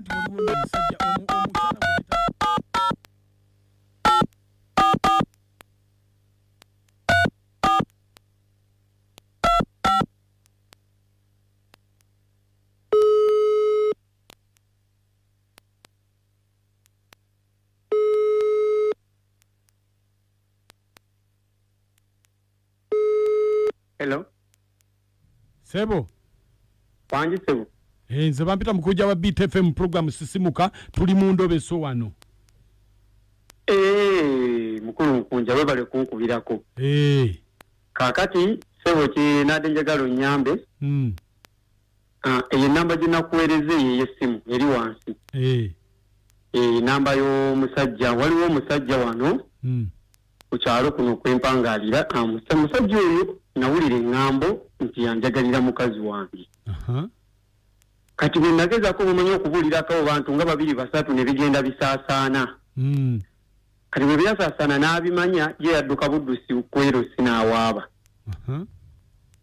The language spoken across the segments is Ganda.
anti waliwo omusajja omukyala Hello. Sebo. Wange sebo. Nze bampita mukujja wa BTFM program sisimuka tuli mu Endobeso wano. Mukulu nkunja webale kunkubirako. Kakati sebo ki nade njagalo nyambe. Eyo namba gina kuwereze ye simu eri wansi. Namba yo musajja waliwo musajja wano. Ku Kyaalo kuno kwempangalira musajja oyo nawulira engambo nti yanjagalira mukazi wange. Kati bwe nagezaako bumanyi okubulirako abantu nga 2 3 ne bigenda bisaasaana. Kati bwe byasaasaana n'abimanya ye yadduka buddusi kwerosi n'awaaba.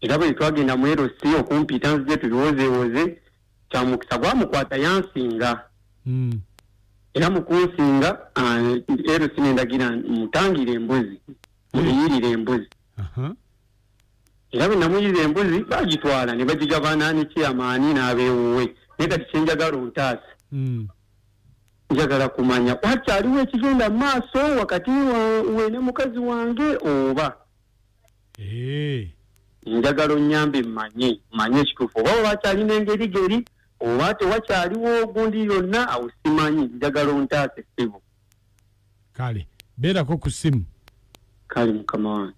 Era bwe twagenda mu erosi okumpita nzije tubiwozeewoze kyamukisa gwamukwata yansinga. Era mukunsinga erosi nendagira mutangire embuzi muyirire embuzi. Era bwe namuyirira embuzi bagitwala ne bagigabana n'ekyamaani n'abeewuwe naye kati kyenjagala ontaasa njagala kumanya wakyaliwo ekigenda mu maaso wakati we ne mukazi wange oba njagala onnyambe manye ekituufu oba wakyalina engerigeri oba tewakyaliwo ogundi yonna awo simanyi njagala ontaase ssebo. Kale beerako ku ssimu. Kale mukama wange.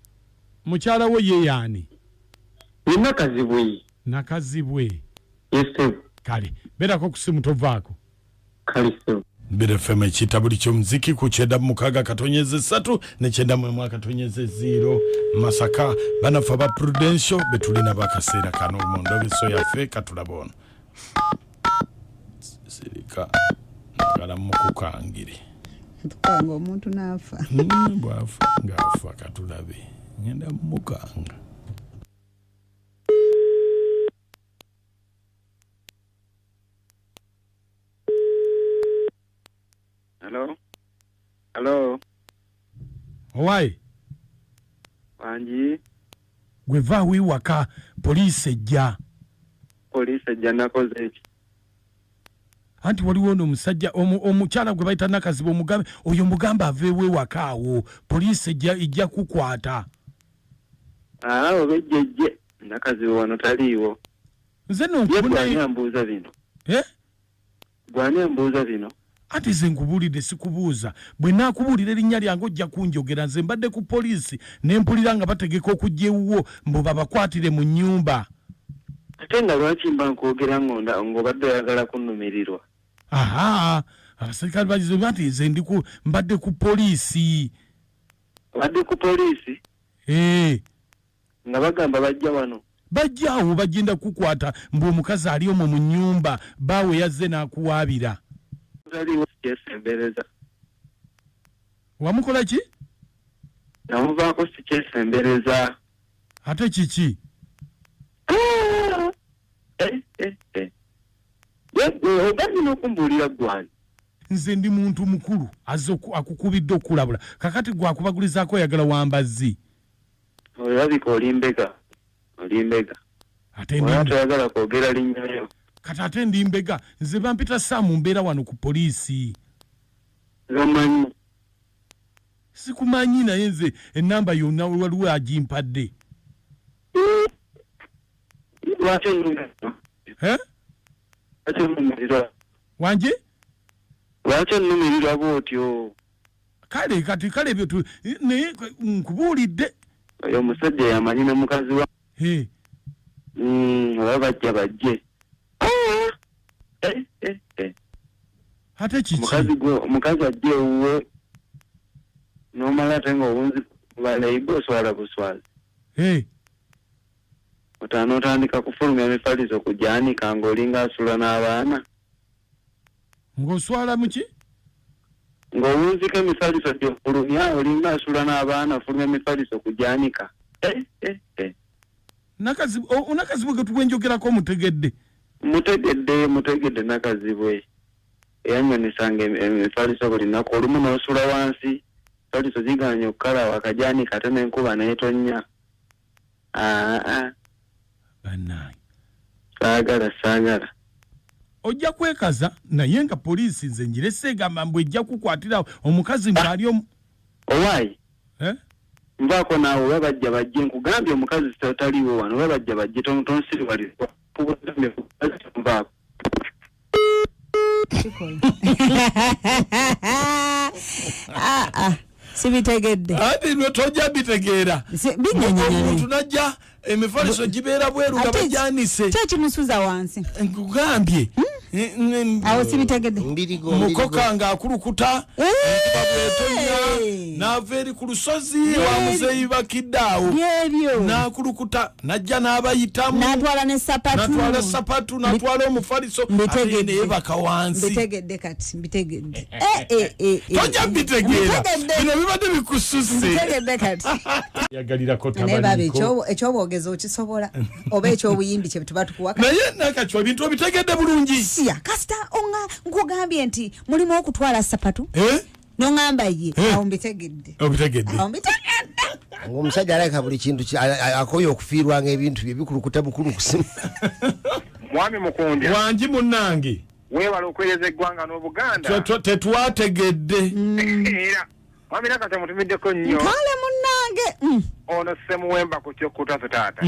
Mukyala wo ye yaani? Ye Nakazibwe. Nakazibwe. Yes sebo. Kale beerako ku ssimu tovaako. Kale sebo. BTFM ekitabuli ky'omuziki ku 9-3 ne 9-0 Masaka banafa ba Prudential betulina bakaseera kano mu Endobeso yaffe katulabona. Sirika ngala mukukangire. Tukanga omuntu nafa. Bwafa ngafa katulabe. Ngenda mukanga. Hello. Owai. Wange. Gwe va wiwaka poliisi ejja. Poliisi ejja nakoze eki. Anti waliwo omusajja omukyala gwe bayita Nakazibwe omugambe oyo mugamba aveewo ewaka awo poliisi ejja kukwata. Obejjejje Nakazibwe wano taliiwo. Nze nonkubona mbuuza bino. Gwani mbuuza bino. Ati ze nkubulidde sikubuuza bwe naakubuulira erinnya lyange ojja kunjogera nze mbadde ku poliisi ne mpulira nga bategeka okujja ewuwo mbu babakwatire mu nnyumba. Ate nga lwaki mba nkwogera ng'obadde oyagala kunnumirirwa? Abaserikale bagize nti nze mbadde ku poliisi. Obadde ku poliisi? Nga bagamba bajja wano. Bajja awo bagenda kukwata mbu omukazi ali omwo mu nnyumba baawe yazze n'akuwaabira. Taliwo sikyesembereza. Wamukola ki? Namuvaako sikyesembereza. Ate kiki? Obanyi n'okumbuulira gwani. Nze ndi muntu mukulu azze akukubidde okulabula kakati gwakubagulizaako oyagala wambazzi. Olabika olimbega. Ate oyagala kwogera linnyayo. Kati ate ndi mbega nze bampita Saamu mbeera wano ku poliisi. Gamanyi. Sikumanyi naye nze ennamba yonna waliwo agimpadde. Lwaki onnumirirwa? Lwaki onnumirirwa? Wange? Lwaki onnumirirwa bw'otyo? Kale ebyo naye nkubuulidde. Oyo omusajja yamanyi ne mukazi wa. Oba bajje. Ate kiki? Omukazi ajja ewuwe n'omala ate ng'obunzi ba Neyiba oswala buswazi. Otandika kufulumya emifaliso kujaanika ng'olinga asula n'abaana. Ng'oswala muki? Ng'owunzika emifaliso gy'ofulumya olinga asula n'abaana ofulumya emifaliso kujaanika. Nakazibwe ge tuwenjogerako mutegedde. Mutegedde Nakazibwe. eyanyonesanga emifaliso buli nnaku olumu n'osula wansi faliso ziganya okukala wakajani katema enkuba n'etonnya. Bannange. Saagala. Ojja kwekaza naye nga poliisi nze njirese egamba mbu ejja kukwatira omukazi ng'ali Owaayi. Nvaako naawe babajja bajje nkugambye omukazi taliwo wano babajja bajje tonsiri wali nvaako. Sibitegedde. Ati nwe tojja bitegeera. Omuntu najja emifaliso gibeera bweru nga bajjanise. Kyaki musuza wansi. Nkugambye. Awo sibitegedde. Mukoka nga akulukuta babwetonya n'ava eri ku lusozi wa muzeeyi bakiddaawo n'akulukuta najja n'abayitamu n'atwala sapatu n'atwala omufaliso ate ne Yebaka wansi. Mbitegedde kati mbitegedde. Tojja bitegeera bino bibadde bikususe. Mbitegedde kati. Yagalirako tabaliko ekyobwogezi okisobola oba ekyobuyimbi kye tuba tukuwaka. Naye nakakyo ebintu obitegedde bulungi. Siya kasita nkugambye nti mulimu okutwala sapatu n'ongamba ye awo mbitegedde. Obitegedde. Omusajja aleka buli kintu akoye okufiirwa ng'ebintu bye bikulukuta bukulu kusimu. Mwami Mukundya. Wangi munnange. Weewala okwereza eggwanga n'Obuganda. Tetwategedde. Era mwami nakati mutumiddeko nnyo. Nkale munnange. Ono Ssemuwemba ku kyokkuta taata.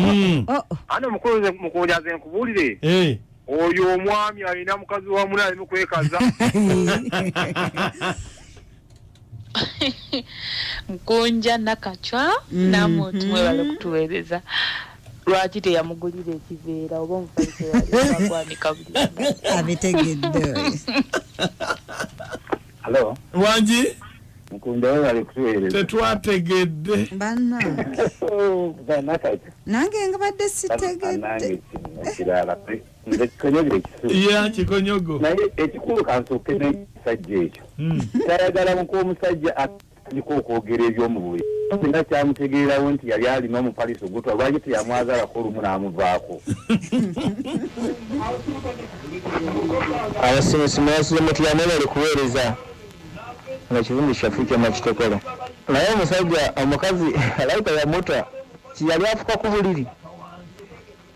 Ano Mukundya ze nkubuulire. Oyo omwami alina mukazi wa munali mukwekaza. Mkunja nakachwa namuntu mwebale kutuweereza. Lwaki teyamugulira ekiveera oba omufaliso yali akwanika buli. Abitegedde. Hello. Wangi? Mukundya webale kutuweereza. Tetwategedde. Nange nga badde sitegedde. Kikonyogo. Naye ekikulu kansooke n'ekisajja ekyo. Tayagala nk'omusajja atandika okwogera eby'omubiri. Nga kyamutegeerawo nti yali alina omufaliso gutwa lwaki teyamwazalako olumu n'amuvaako. Abasimusimu basiremu tuyamwebale kuweereza nga kivundi kyaffe ky'amakitokolo. Naye omusajja omukazi alayita yamuta kiyali afuka ku buliri.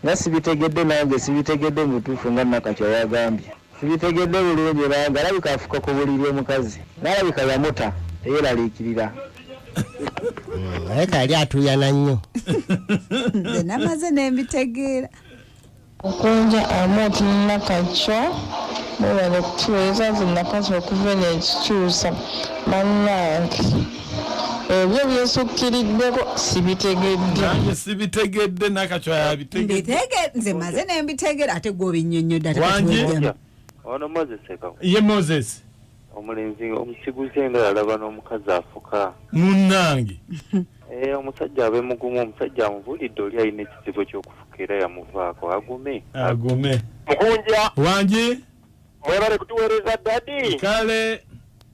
Nga sibitegedde nange sibitegedde mutuufu nga nakakyo yagambye. Sibitegedde bulungi nange alabika afuka ku buliri omukazi. N'alabika yamuta yeeraliikirira. Naye kali atuyana nnyo. Nze namaze n'embitegeera. Okunja amooti nakakyo mwebale kutuweereza nze nakati okuva n'ekikyusa bannange. Ebyo byesukiriddeko sibitegedde. Nange sibitegedde nakakyo yabitegedde. Nze maze n'embitegeera ate gw'obinnyonnyodde ate Wangi? Ono Moses eka. Ye Moses. Omulenzi omusiguze nga alaba n'omukazi afuka. Munnange. Omusajja abe mugumu omusajja amubulidde oli alina ekizibu ky'okufukira yamuvaako agume. Mukundya. Wangi? Mwebale kutuweereza dadi. Kale.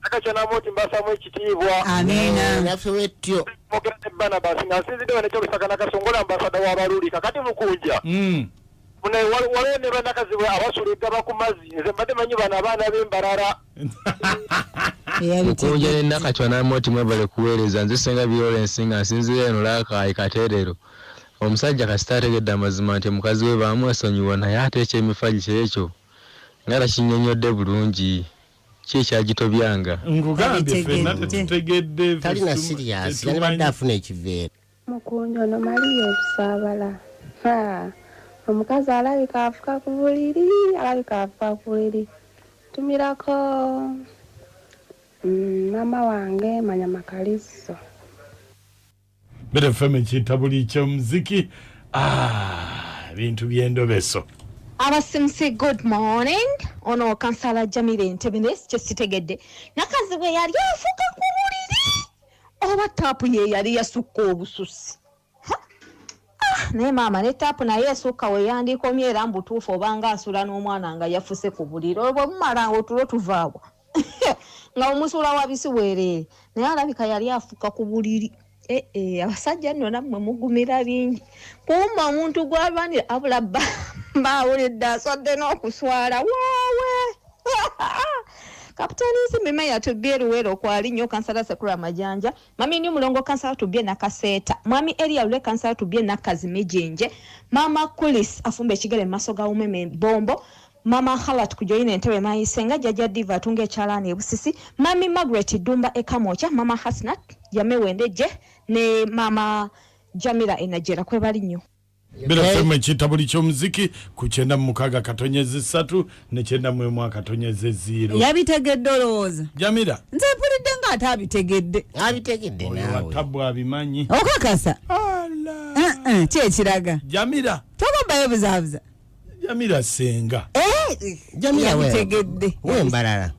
Nakakyo namooti mbasamu ekitiibwa. Amina. Naffe wetyo. Mwogera ne Barnabas nga nsinziddewo n'ekyolusaka nakasongola ambasada w'abaluli kakati Mukundya. Waliwo ne bannakazi bwe abasulidde ku mazzi nze mbadde manyi bano abaana b'embalala. Mukundya ne nakachwa namooti mwebale kuweereza nze senga Violence nga nsinzira eno Laakayi Kateerero. Omusajja kasita ategedde amazima nti mukazi we bamwesonyiwa naye ate ekyemifaliso ekyo nga takinnyonnyodde bulungi. Ki ekyagitobyanga? Ngugambye ffenna tetutegedde. Talina siriasi yalibadde afuna ekiveera. Mukundya ono Maria Busaabala. Omukazi alabika afuka ku buliri. Tumirako mama wange manya makaliso. Bere feme kitabuli ky'omuziki. Bintu by'endobeso. Abasimusi good morning. Ono kansala Jamile Ntebines kyesitegedde. Nakazi bwe yali afuka ku buliri. Oba tapu ye yali yasukka obususi. Naye maama ne tapu naye yasukka we yandikomye era mbutuufu obanga asula n'omwana nga yafuse ku buliri. Obwo mumala otulo tuvaawa. Nga omusula wabisi weerere. Naye alabika yali afuka ku buliri. Abasajja nno nammwe mugumira bingi. Kumba omuntu gw'alwanira abula baawulidde asodde n'okuswala waawe. kapitani nsimbi meya tubye Luwero kwali nnyo kansala Sekula Majanja mami ni mulongo kansala tubye Nakaseeta mwami Elia Lule kansala tubye Nakazimijinje mama Kulis afumbe ekigere maso ga umeme bombo mama Halat kujoyina entebe mayisenga jaja diva atunga ekyalaani ebusisi mami Margaret Dumba ekamocha mama Hasnat yamewendeje ne mama Jamila enajera kwebali nnyo Bila fema ekitabo ky'omuziki ku 96 ne 91 yabitegedde olowooza Jamila nze mpulidde nga ate abitegedde naawe watabu abimanyi okakasa kyekiraga Jamila tobabayo buzaabuza Jamila senga yabitegedde wembalala